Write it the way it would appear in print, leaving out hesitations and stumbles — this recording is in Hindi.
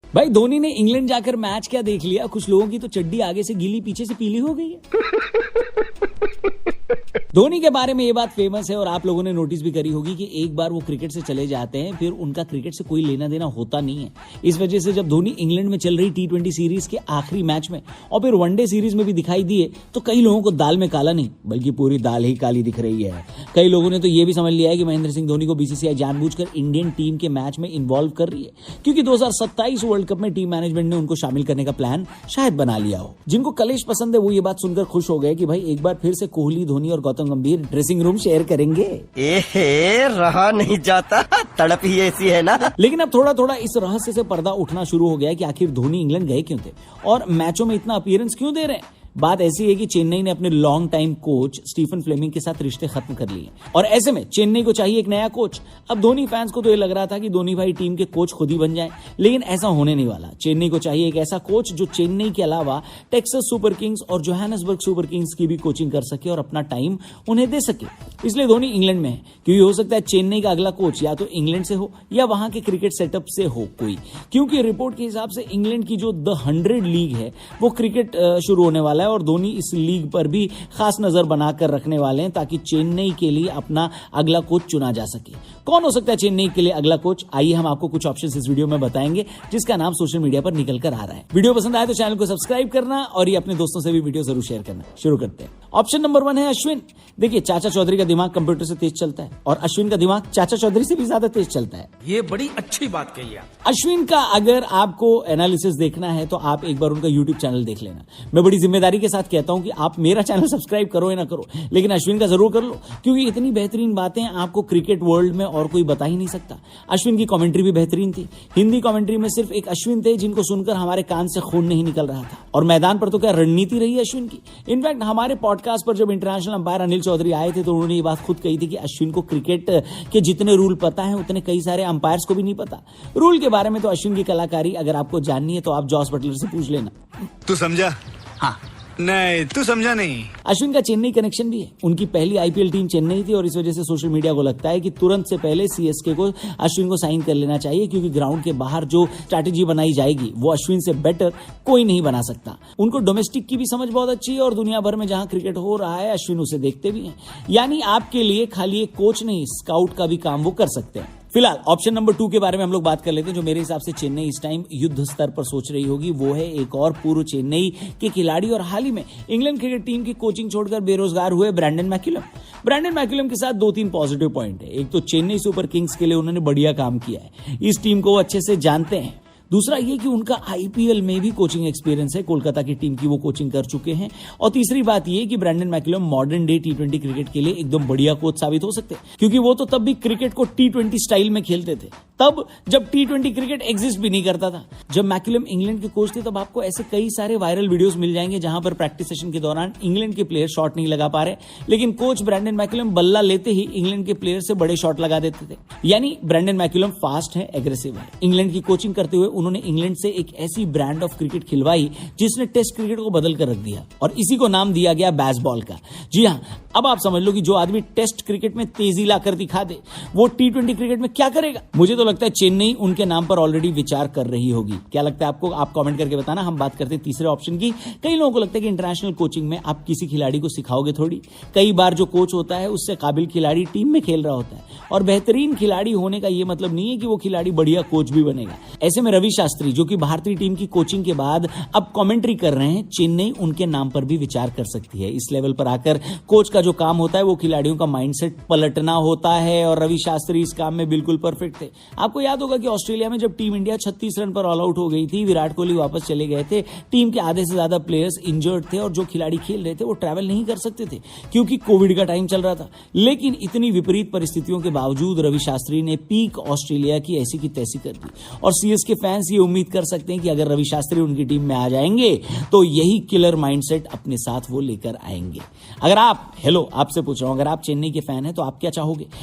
भाई धोनी ने इंग्लैंड जाकर मैच क्या देख लिया, कुछ लोगों की तो चड्डी आगे से गीली पीछे से पीली हो गई है। धोनी के बारे में ये बात फेमस है और आप लोगों ने नोटिस भी करी होगी कि एक बार वो क्रिकेट से चले जाते हैं फिर उनका क्रिकेट से कोई लेना देना होता नहीं है। इस वजह से जब धोनी इंग्लैंड में चल रही T20 सीरीज के आखिरी मैच में और फिर वनडे सीरीज में भी दिखाई दिए तो कई लोगों को दाल में काला नहीं बल्कि पूरी दाल ही काली दिख रही है। कई लोगों ने तो ये भी समझ लिया है कि महेंद्र सिंह धोनी को बीसीसीआई जानबूझकर इंडियन टीम के मैच में इन्वॉल्व कर रही है क्योंकि 2027 वर्ल्ड कप में टीम मैनेजमेंट ने उनको शामिल करने का प्लान शायद बना लिया हो। जिनको कलेश पसंद है वो ये बात सुनकर खुश हो गए कि भाई एक बार फिर से कोहली, धोनी और गौतम गंभीर ड्रेसिंग रूम शेयर करेंगे। रहा नहीं जाता, तड़प ही ऐसी है ना। लेकिन अब थोड़ा थोड़ा इस रहस्य से पर्दा उठना शुरू हो गया कि आखिर धोनी इंग्लैंड गए क्यों थे और मैचों में इतना अपीयरेंस क्यों दे रहे हैं। बात ऐसी है कि चेन्नई ने अपने long time coach Stephen Fleming के साथ रिश्ते खत्म कर लिए और ऐसे में चेन्नई को चाहिए एक नया कोच। अब धोनी फैंस को तो ये लग रहा था कि धोनी भाई टीम के कोच खुद ही बन जाएं, लेकिन ऐसा होने नहीं वाला। चेन्नई को चाहिए एक ऐसा कोच जो चेन्नई के अलावा टेक्सास सुपर किंग्स और जोहान्सबर्ग सुपर किंग्स की भी कोचिंग कर सके और अपना टाइम उन्हें दे सके। इसलिए धोनी इंग्लैंड में है क्योंकि हो सकता है चेन्नई का अगला कोच या तो इंग्लैंड से हो या वहां के क्रिकेट सेटअप से हो कोई, क्योंकि रिपोर्ट के हिसाब से इंग्लैंड की जो द 100 लीग है वो क्रिकेट शुरू होने वाला है और धोनी इस लीग पर भी खास नजर बनाकर रखने वाले हैं ताकि चेन्नई के लिए अपना अगला कोच चुना जा सके। कौन हो सकता है चेन्नई के लिए अगला कोच? आइए हम आपको कुछ ऑप्शंस इस वीडियो में बताएंगे जिसका नाम सोशल मीडिया पर निकल कर आ रहा है। वीडियो पसंद आए तो चैनल को सब्सक्राइब करना और ये अपने दोस्तों से भी वीडियो जरूर शेयर करना। शुरू करते हैं। ऑप्शन नंबर 1 है अश्विन। देखिए चाचा चौधरी का दिमाग कंप्यूटर से तेज चलता है और अश्विन का दिमाग चाचा चौधरी से भी ज्यादा तेज चलता है। ये बड़ी अच्छी बात कही है। अश्विन का अगर आपको एनालिसिस देखना है तो आप एक बार उनका यूट्यूब चैनल देख लेना। मैं बड़ी जिम्मेदारी के साथ कहता हूं कि आप मेरा चैनल सब्सक्राइब करो या ना करो लेकिन अश्विन का जरूर कर लो क्योंकि इतनी बेहतरीन बातें आपको क्रिकेट वर्ल्ड में और कोई बता ही नहीं सकता। अश्विन की कमेंट्री भी बेहतरीन थी। हिंदी कमेंट्री में सिर्फ एक अश्विन थे जिनको सुनकर हमारे कान से खून नहीं निकल रहा था और मैदान पर तो क्या रणनीति रही अश्विन की। इनफैक्ट हमारे पॉडकास्ट पर जब इंटरनेशनल अंपायर अनिल चौधरी आए थे तो उन्होंने ये बात खुद कही थी कि अश्विन को क्रिकेट के जितने रूल पता है उतने कई सारे अंपायर्स को भी नहीं पता। रूल के बारे में तो अश्विन की कलाकारी अगर आपको जाननी है तो आप जॉस बटलर से पूछ लेना। तू समझा? हाँ नहीं, तू समझा नहीं। अश्विन का चेन्नई कनेक्शन भी है। उनकी पहली आईपीएल टीम चेन्नई थी और इस वजह से सोशल मीडिया को लगता है कि तुरंत से पहले सीएसके को अश्विन को साइन कर लेना चाहिए क्योंकि ग्राउंड के बाहर जो स्ट्रैटेजी बनाई जाएगी वो अश्विन से बेटर कोई नहीं बना सकता। उनको डोमेस्टिक की भी समझ बहुत अच्छी है और दुनिया भर में जहां क्रिकेट हो रहा है अश्विन उसे देखते भी हैं। यानी आपके लिए खाली एक कोच नहीं, स्काउट का भी काम वो कर सकते हैं। फिलहाल ऑप्शन नंबर 2 के बारे में हम लोग बात कर लेते हैं जो मेरे हिसाब से चेन्नई इस टाइम युद्ध स्तर पर सोच रही होगी। वो है एक और पूर्व चेन्नई के खिलाड़ी और हाल ही में इंग्लैंड क्रिकेट टीम की कोचिंग छोड़कर बेरोजगार हुए ब्रैंडन मैकुलम। ब्रैंडन मैकुलम के साथ 2-3 पॉजिटिव पॉइंट है। एक तो चेन्नई सुपर किंग्स के लिए उन्होंने बढ़िया काम किया है, इस टीम को वो अच्छे से जानते हैं। दूसरा ये कि उनका आईपीएल में भी कोचिंग एक्सपीरियंस है, कोलकाता की टीम की वो कोचिंग कर चुके हैं। और तीसरी बात ये कि Brendon McCullum modern day T20 cricket के लिए एकदम बढ़िया कोच साबित हो सकते हैं क्योंकि वो तो तब भी क्रिकेट को T20 स्टाइल में खेलते थे, तब जब T20 क्रिकेट एग्जिस्ट भी नहीं करता था। जब मैकुलम इंग्लैंड के कोच थे तब आपको ऐसे कई सारे वायरल वीडियोस मिल जाएंगे जहां पर प्रैक्टिस सेशन के दौरान इंग्लैंड के प्लेयर शॉट नहीं लगा पा रहे लेकिन कोच ब्रैंडन मैकुलम बल्ला लेते ही इंग्लैंड के प्लेयर से बड़े शॉट लगा देते थे। यानी ब्रैंडन मैकुलम फास्ट है, एग्रेसिव है। इंग्लैंड की कोचिंग करते हुए उन्होंने इंग्लैंड से एक ऐसी ब्रांड ऑफ क्रिकेट खिलवाई जिसने टेस्ट क्रिकेट को बदल कर रख दिया और इसी को नाम दिया गया बेसबॉल का। जी हां, अब आप समझ लो कि जो आदमी टेस्ट क्रिकेट में तेजी लाकर दिखा दे वो T20 क्रिकेट में क्या करेगा। मुझे तो लगता है चेन्नई उनके नाम पर ऑलरेडी विचार कर रही होगी। क्या लगता है आपको? आप कमेंट करके बताना। हम बात करते हैं तीसरे ऑप्शन की। कई लोगों को लगता है कि इंटरनेशनल कोचिंग में आप किसी खिलाड़ी को सिखाओगे थोड़ी। कई बार जो कोच होता है उससे काबिल खिलाड़ी टीम में खेल रहा होता है और बेहतरीन खिलाड़ी होने का ये मतलब नहीं है कि वो खिलाड़ी बढ़िया कोच भी बनेगा। ऐसे में रवि शास्त्री जो कि भारतीय टीम की कोचिंग के बाद अब कमेंट्री कर रहे हैं, चेन्नई उनके नाम पर भी विचार कर सकती है। इस लेवल पर आकर कोच का जो काम होता है वो खिलाड़ियों का माइंडसेट पलटना होता है और रवि शास्त्री इस काम में बिल्कुल परफेक्ट थे। आपको याद होगा कि ऑस्ट्रेलिया में जब टीम इंडिया 36 रन पर ऑल आउट हो गई थी, विराट कोहली वापस चले गए थे, टीम के आधे से ज्यादा प्लेयर्स इंजर्ड थे और जो खिलाड़ी खेल रहे थे वो ट्रैवल नहीं कर सकते थे क्योंकि कोविड का टाइम चल रहा था। लेकिन इतनी विपरीत परिस्थितियों के बावजूद रवि शास्त्री ने पीक ऑस्ट्रेलिया की ऐसी की तैसी कर दी और सीएसके फैंस ये उम्मीद कर सकते हैं कि अगर रवि शास्त्री उनकी टीम में आ जाएंगे तो यही किलर माइंडसेट अपने साथ वो लेकर आएंगे। अगर आप आपसे पूछ रहा हूं, अगर आप चेन्नई के फैन हैं तो आप क्या चाहोगे?